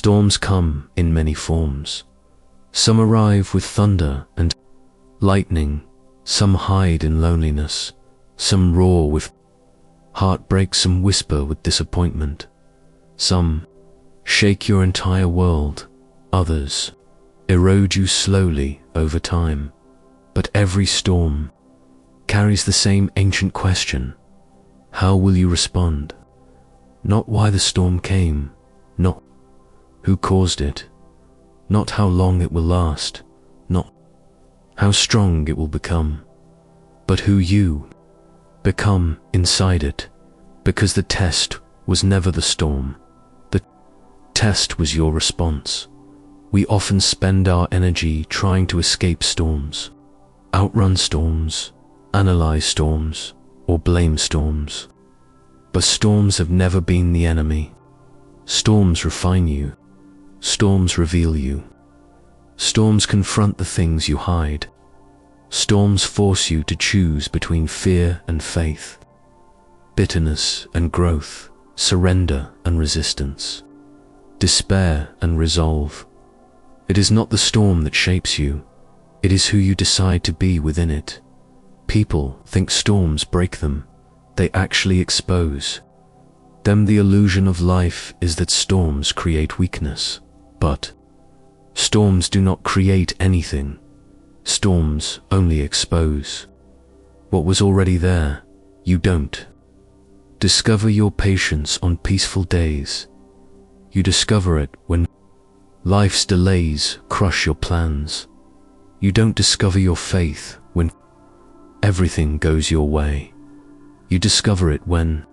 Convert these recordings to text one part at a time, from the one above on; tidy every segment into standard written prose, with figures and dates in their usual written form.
Storms come in many forms. Some arrive with thunder and lightning, some hide in loneliness, some roar with heartbreak, some whisper with disappointment. Some shake your entire world, others erode you slowly over time. But every storm carries the same ancient question: how will you respond? Not why the storm came, not who caused it, not how long it will last, not how strong it will become, but who you become inside it, because the test was never the storm. The test was your response. We often spend our energy trying to escape storms, outrun storms, analyze storms, or blame storms. But storms have never been the enemy. Storms refine you. Storms reveal you. Storms confront the things you hide. Storms force you to choose between fear and faith, bitterness and growth, surrender and resistance, despair and resolve. It is not the storm that shapes you. It is who you decide to be within it. People think storms break them. They actually expose them. The illusion of life is that storms create weakness. But storms do not create anything. Storms only expose what was already there. You don't discover your patience on peaceful days. You discover it when life's delays crush your plans. You don't discover your faith when everything goes your way. You discover it when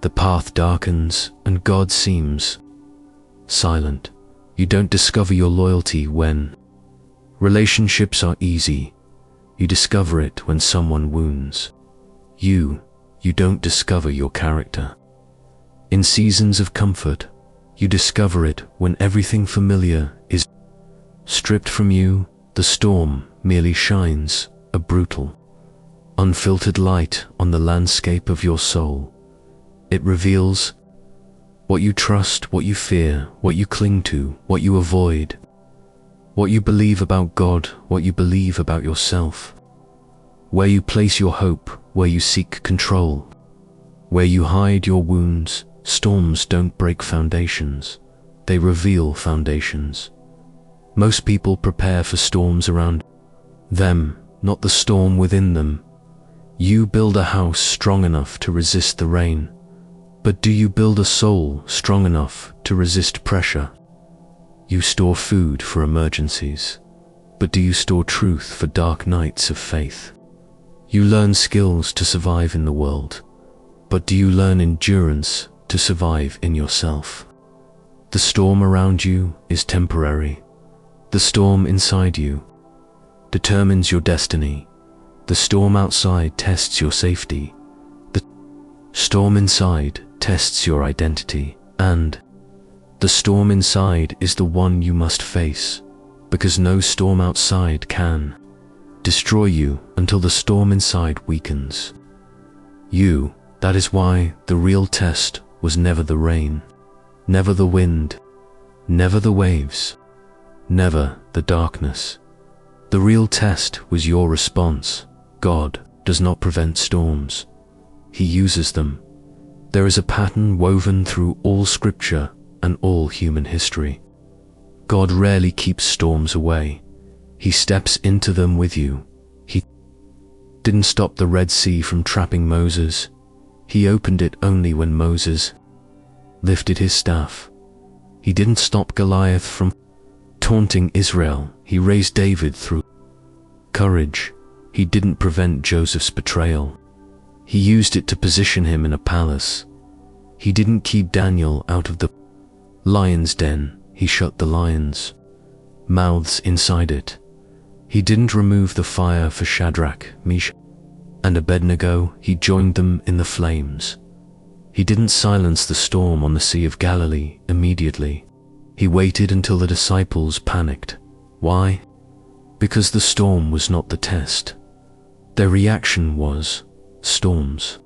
the path darkens and God seems silent. You don't discover your loyalty when relationships are easy. You discover it when someone wounds you. You don't discover your character in seasons of comfort. You discover it when everything familiar is stripped from you. The storm merely shines a brutal, unfiltered light on the landscape of your soul. It reveals what you trust, what you fear, what you cling to, what you avoid, what you believe about God, what you believe about yourself, where you place your hope, where you seek control, where you hide your wounds. Storms don't break foundations, they reveal foundations. Most people prepare for storms around them, not the storm within them. You build a house strong enough to resist the rain, but do you build a soul strong enough to resist pressure? You store food for emergencies, but do you store truth for dark nights of faith? You learn skills to survive in the world, but do you learn endurance to survive in yourself? The storm around you is temporary. The storm inside you determines your destiny. The storm outside tests your safety. The storm inside tests your identity. And the storm inside is the one you must face, because no storm outside can destroy you until the storm inside weakens you. That is why the real test was never the rain, never the wind, never the waves, never the darkness. The real test was your response. God does not prevent storms. He uses them. There is a pattern woven through all scripture and all human history. God rarely keeps storms away. He steps into them with you. He didn't stop the Red Sea from trapping Moses. He opened it only when Moses lifted his staff. He didn't stop Goliath from taunting Israel. He raised David through courage. He didn't prevent Joseph's betrayal. He used it to position him in a palace. He didn't keep Daniel out of the lion's den. He shut the lions' mouths inside it. He didn't remove the fire for Shadrach, Meshach, and Abednego. He joined them in the flames. He didn't silence the storm on the Sea of Galilee immediately. He waited until the disciples panicked. Why? Because the storm was not the test. Their reaction was, storms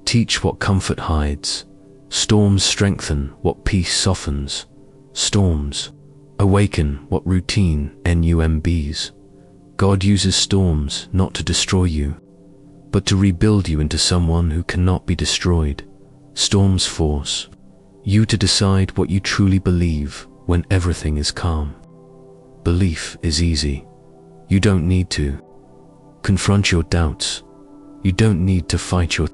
teach what comfort hides. Storms strengthen what peace softens. Storms awaken what routine NUMBs. God uses storms not to destroy you, but to rebuild you into someone who cannot be destroyed. Storms force you to decide what you truly believe when everything is calm. Belief is easy. You don't need to confront your doubts. You don't need to fight your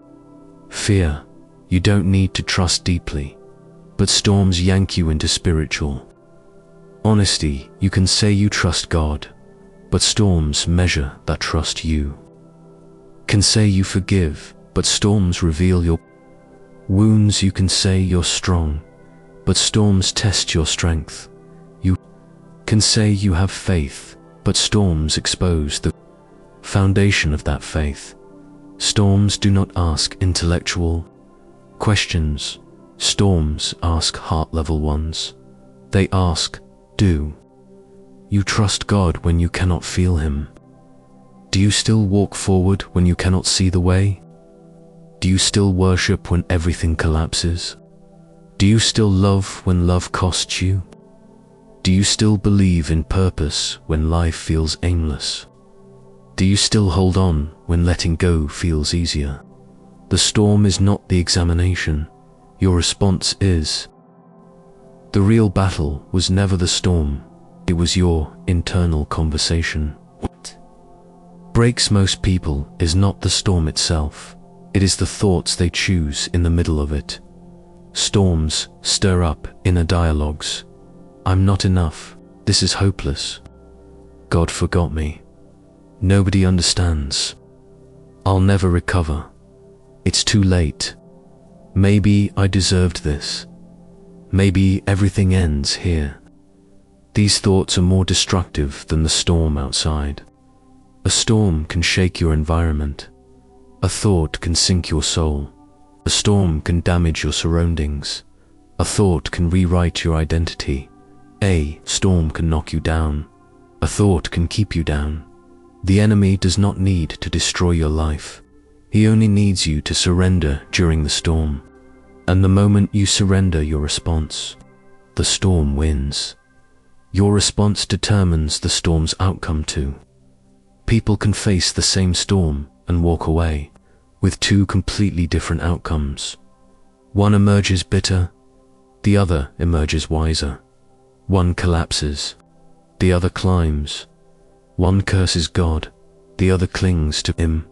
fear. You don't need to trust deeply. But storms yank you into spiritual honesty. You can say you trust God, but storms measure that trust. You can say you forgive, but storms reveal your wounds. You can say you're strong, but storms test your strength. You can say you have faith, but storms expose the foundation of that faith. Storms do not ask intellectual questions. Storms ask heart-level ones. They ask, do you trust God when you cannot feel Him? Do you still walk forward when you cannot see the way? Do you still worship when everything collapses? Do you still love when love costs you? Do you still believe in purpose when life feels aimless? Do you still hold on when letting go feels easier? The storm is not the examination. Your response is. The real battle was never the storm. It was your internal conversation. What breaks most people is not the storm itself. It is the thoughts they choose in the middle of it. Storms stir up inner dialogues. I'm not enough. This is hopeless. God forgot me. Nobody understands. I'll never recover. It's too late. Maybe I deserved this. Maybe everything ends here. These thoughts are more destructive than the storm outside. A storm can shake your environment. A thought can sink your soul. A storm can damage your surroundings. A thought can rewrite your identity. A storm can knock you down. A thought can keep you down. The enemy does not need to destroy your life. He only needs you to surrender during the storm. And the moment you surrender your response, the storm wins. Your response determines the storm's outcome too. People can face the same storm and walk away with two completely different outcomes. One emerges bitter, the other emerges wiser. One collapses, the other climbs. One curses God, the other clings to Him.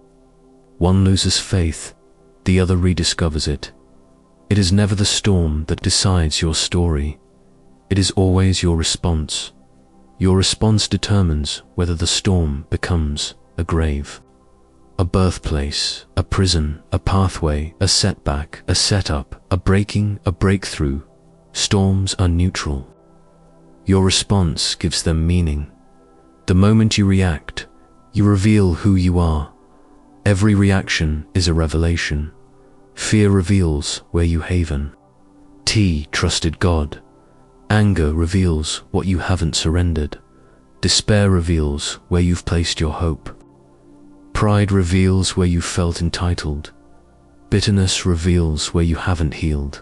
One loses faith, the other rediscovers it. It is never the storm that decides your story. It is always your response. Your response determines whether the storm becomes a grave, a birthplace, a prison, a pathway, a setback, a setup, a breaking, a breakthrough. Storms are neutral. Your response gives them meaning. The moment you react, you reveal who you are. Every reaction is a revelation. Fear reveals where you haven. T trusted God. Anger reveals what you haven't surrendered. Despair reveals where you've placed your hope. Pride reveals where you felt entitled. Bitterness reveals where you haven't healed.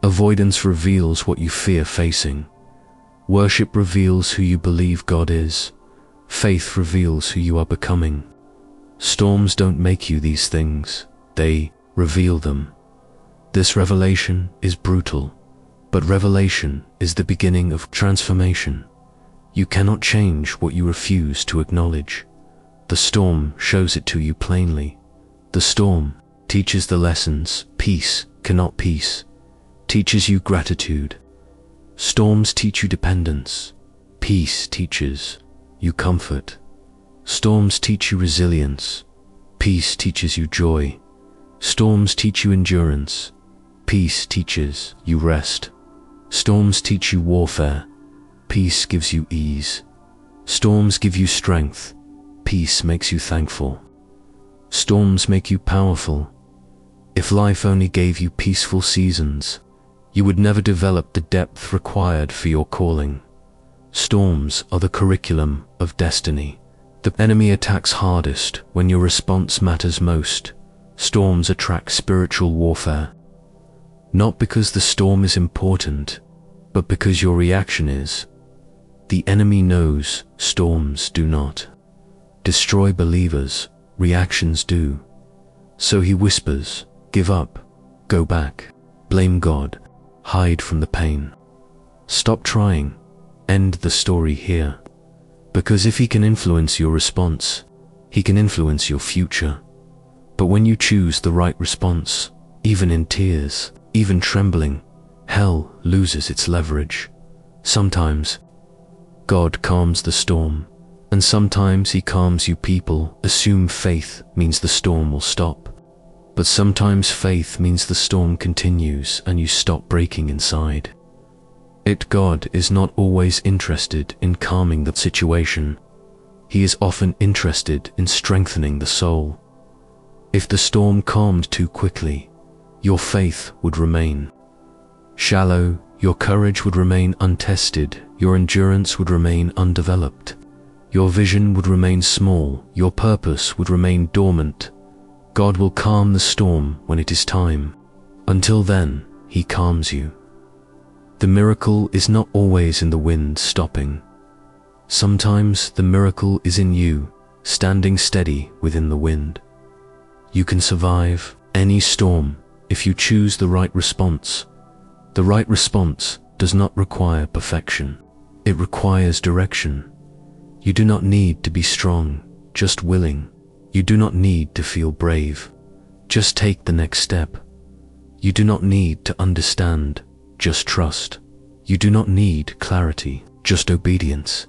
Avoidance reveals what you fear facing. Worship reveals who you believe God is. Faith reveals who you are becoming. Storms don't make you these things. They reveal them. This revelation is brutal, but revelation is the beginning of transformation. You cannot change what you refuse to acknowledge. The storm shows it to you plainly. The storm teaches the lessons peace cannot peace, teaches you gratitude. Storms teach you dependence. Peace teaches you comfort. Storms teach you resilience. Peace teaches you joy. Storms teach you endurance. Peace teaches you rest. Storms teach you warfare. Peace gives you ease. Storms give you strength. Peace makes you thankful. Storms make you powerful. If life only gave you peaceful seasons, you would never develop the depth required for your calling. Storms are the curriculum of destiny. The enemy attacks hardest when your response matters most. Storms attract spiritual warfare. Not because the storm is important, but because your reaction is. The enemy knows storms do not destroy believers, reactions do. So he whispers, give up, go back, blame God, hide from the pain. Stop trying, end the story here. Because if he can influence your response, he can influence your future. But when you choose the right response, even in tears, even trembling, hell loses its leverage. Sometimes God calms the storm, and sometimes he calms you. People assume faith means the storm will stop. But sometimes faith means the storm continues and you stop breaking inside. God is not always interested in calming the situation. He is often interested in strengthening the soul. If the storm calmed too quickly, your faith would remain shallow, your courage would remain untested, your endurance would remain undeveloped, your vision would remain small, your purpose would remain dormant. God will calm the storm when it is time. Until then, he calms you. The miracle is not always in the wind stopping. Sometimes the miracle is in you, standing steady within the wind. You can survive any storm if you choose the right response. The right response does not require perfection. It requires direction. You do not need to be strong, just willing. You do not need to feel brave. Just take the next step. You do not need to understand, just trust. You do not need clarity, just obedience.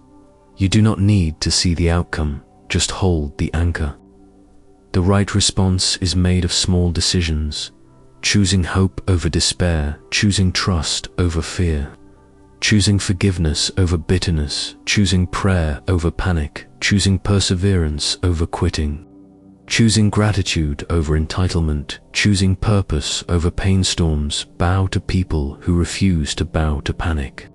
You do not need to see the outcome, just hold the anchor. The right response is made of small decisions, choosing hope over despair, choosing trust over fear, choosing forgiveness over bitterness, choosing prayer over panic, choosing perseverance over quitting, choosing gratitude over entitlement, choosing purpose over pain storms. Bow to people who refuse to bow to panic.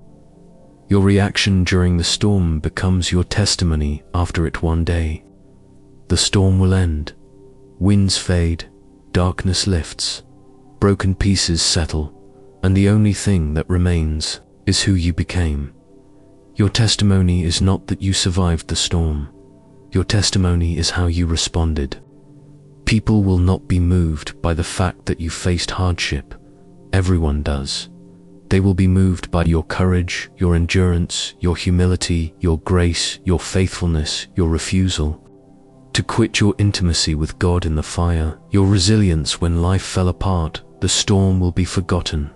Your reaction during the storm becomes your testimony after it one day. The storm will end. Winds fade, darkness lifts, broken pieces settle, and the only thing that remains is who you became. Your testimony is not that you survived the storm. Your testimony is how you responded. People will not be moved by the fact that you faced hardship. Everyone does. They will be moved by your courage, your endurance, your humility, your grace, your faithfulness, your refusal to quit, your intimacy with God in the fire, your resilience when life fell apart. The storm will be forgotten.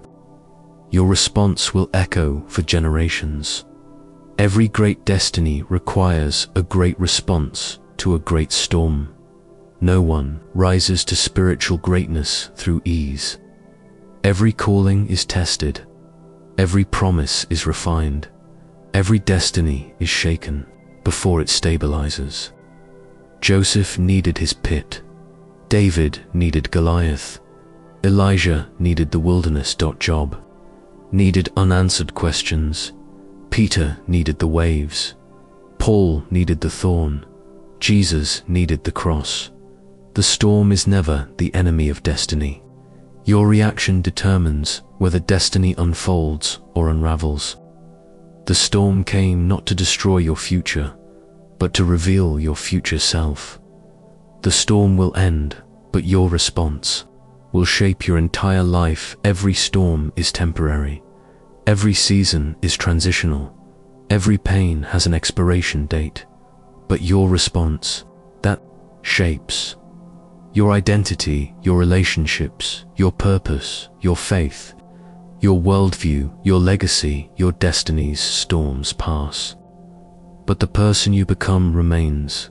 Your response will echo for generations. Every great destiny requires a great response to a great storm. No one rises to spiritual greatness through ease. Every calling is tested. Every promise is refined. Every destiny is shaken before it stabilizes. Joseph needed his pit. David needed Goliath. Elijah needed the wilderness. Job needed unanswered questions. Peter needed the waves. Paul needed the thorn. Jesus needed the cross. The storm is never the enemy of destiny. Your reaction determines whether destiny unfolds or unravels. The storm came not to destroy your future, but to reveal your future self. The storm will end, but your response will shape your entire life. Every storm is temporary. Every season is transitional. Every pain has an expiration date. But your response, that shapes your identity, your relationships, your purpose, your faith, your worldview, your legacy, your destinies. Storms pass, but the person you become remains,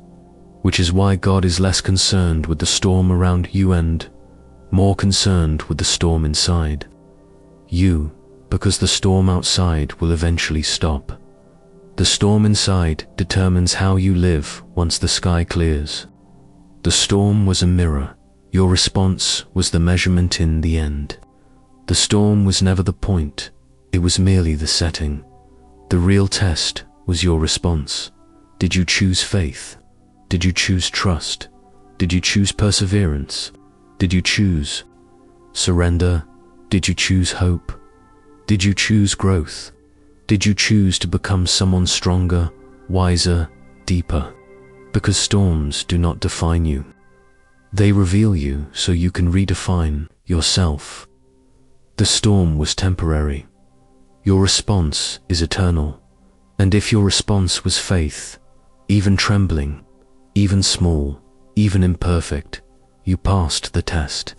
which is why God is less concerned with the storm around you and more concerned with the storm inside you, because the storm outside will eventually stop. The storm inside determines how you live once the sky clears. The storm was a mirror. Your response was the measurement in the end. The storm was never the point. It was merely the setting. The real test was your response. Did you choose faith? Did you choose trust? Did you choose perseverance? Did you choose surrender? Did you choose hope? Did Did you choose growth? Did you choose to become someone stronger, wiser, deeper? Because storms do not define you. They reveal you so you can redefine yourself. The storm was temporary. Your response is eternal. And if your response was faith, even trembling, even small, even imperfect, you passed the test.